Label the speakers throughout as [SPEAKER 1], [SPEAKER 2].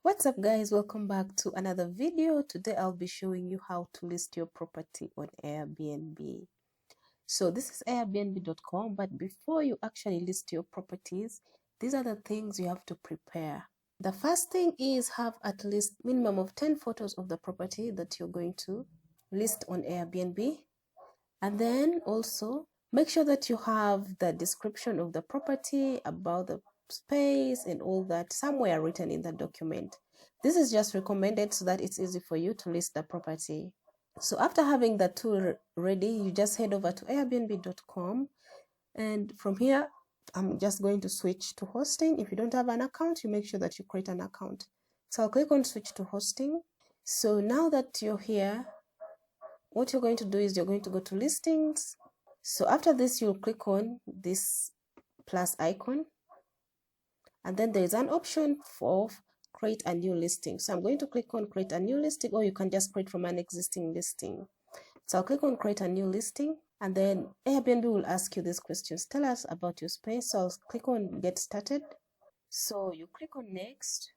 [SPEAKER 1] What's up guys, welcome back to another video. Today I'll be showing you how to list your property on Airbnb. So this is airbnb.com, but before you actually list your properties, these are the things you have to prepare. The first thing is have at least minimum of 10 photos of the property that you're going to list on Airbnb. And then also make sure that you have the description of the property, about the space and all that somewhere written in the document. This is just recommended so that it's easy for you to list the property. So after having the tool ready, you just head over to airbnb.com, and from here I'm just going to switch to hosting. If you don't have an account, you make sure that you create an account. So I'll click on switch to hosting. So now that you're here, what you're going to do is you're going to go to listings. So after this, you'll click on this plus icon, and then there is an option for create a new listing. So I'm going to click on create a new listing, or you can just create from an existing listing. So I'll click on create a new listing, and then Airbnb will ask you these questions. Tell us about your space. So I'll click on get started. So you click on next,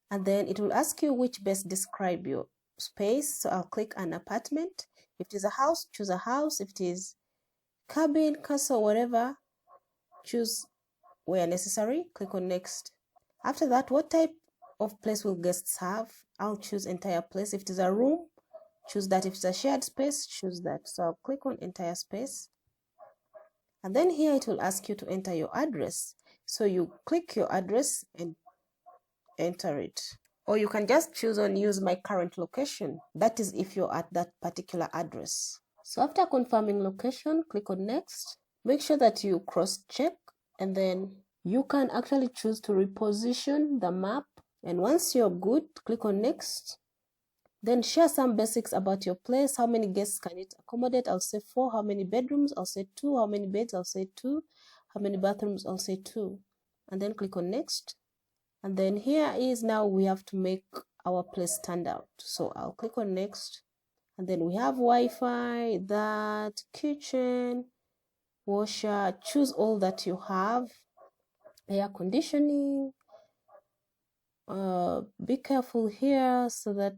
[SPEAKER 1] and then it will ask you which best describe your space. So I'll click an apartment. If it is a house, choose a house. If it is cabin, castle, whatever, choose where necessary. Click on next. After that, what type of place will guests have? I'll choose entire place. If it is a room, choose that. If it's a shared space, choose that. So I'll click on entire space, and then here it will ask you to enter your address. So you click your address and enter it, or you can just choose on use my current location. That is if you're at that particular address. So after confirming location, click on next. Make sure that you cross check, and then you can actually choose to reposition the map. And once you're good, click on next. Then share some basics about your place. How many guests can it accommodate? I'll say 4. How many bedrooms? I'll say 2. How many beds? I'll say 2. How many bathrooms? I'll say 2. And then click on next. And then here is now we have to make our place stand out. So I'll click on next. And then we have Wi-Fi, that, kitchen, washer. Choose all that you have. Air conditioning. Be careful here so that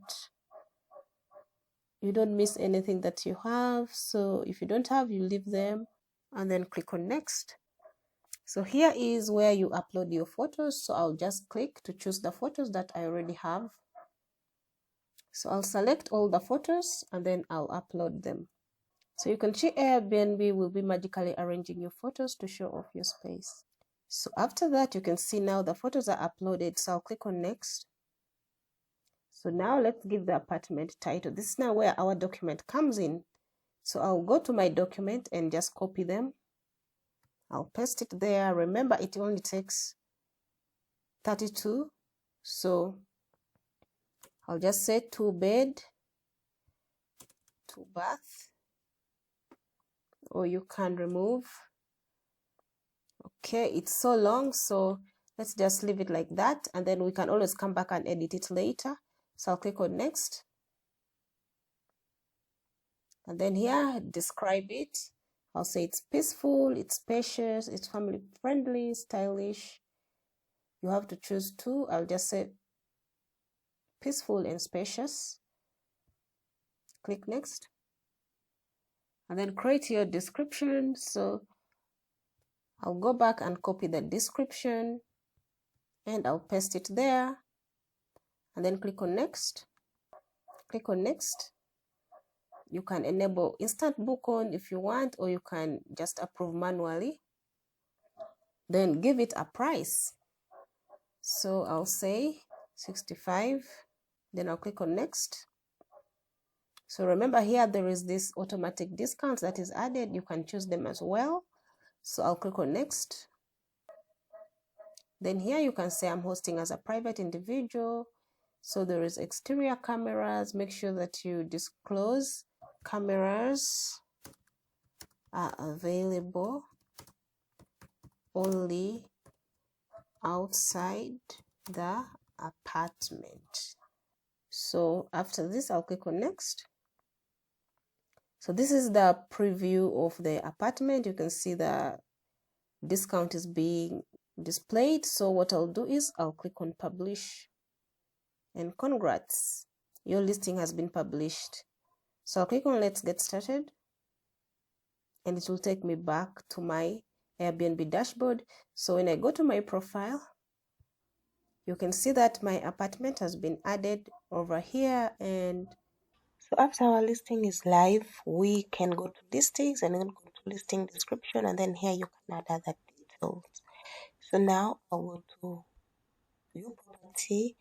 [SPEAKER 1] you don't miss anything that you have. So if you don't have, you leave them, and then click on next. So here is where you upload your photos. So I'll just click to choose the photos that I already have. So I'll select all the photos and then I'll upload them. So you can see Airbnb will be magically arranging your photos to show off your space. So after that, you can see now the photos are uploaded. So I'll click on next. So now let's give the apartment title. This is now where our document comes in. So I'll go to my document and just copy them. I'll paste it there. Remember, it only takes 32. So I'll just say 2 bed, 2 bath, or you can remove. Okay, it's so long, so let's just leave it like that, and then we can always come back and edit it later. So I'll click on next, and then here describe it. I'll say it's peaceful, it's spacious, it's family friendly, stylish. You have to choose 2. I'll just say peaceful and spacious. Click next, and then create your description. So I'll go back and copy the description and I'll paste it there, and then click on next. Click on next. You can enable instant book on if you want, or you can just approve manually. Then give it a price. So I'll say 65. Then I'll click on next. So remember here there is this automatic discounts that is added. You can choose them as well. So I'll click on next. Then here you can say I'm hosting as a private individual. So there is exterior cameras. Make sure that you disclose cameras are available only outside the apartment. So after this, I'll click on next. So this is the preview of the apartment. You can see the discount is being displayed. So what I'll do is I'll click on publish. and congrats, your listing has been published. So I'll click on let's get started, and it will take me back to my Airbnb dashboard. So when I go to my profile, you can see that my apartment has been added over here. And so after our listing is live, we can go to listings and then go to listing description, and then here you can add other details. So now I'll go to view property,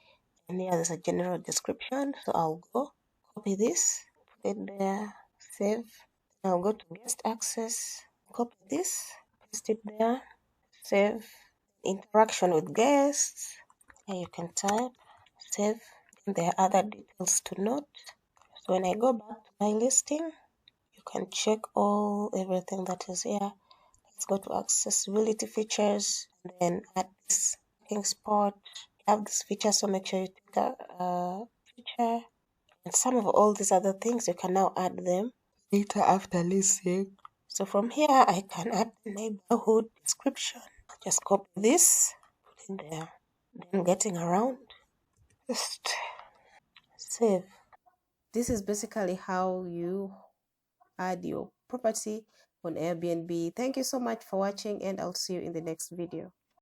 [SPEAKER 1] and here there's a general description. So I'll go copy this, put it there, save. I'll go to guest access, copy this, paste it there, save. Interaction with guests, here you can type, save. And there are other details to note. So when I go back to my listing, you can check everything that is here. Let's go to accessibility features, and then add this parking spot. You have this feature, so make sure you take a feature. And some of all these other things, you can now add them later after listing. So from here, I can add the neighborhood description. Just copy this, put it there. Then getting around, just save. This is basically how you add your property on Airbnb. Thank you so much for watching, and I'll see you in the next video.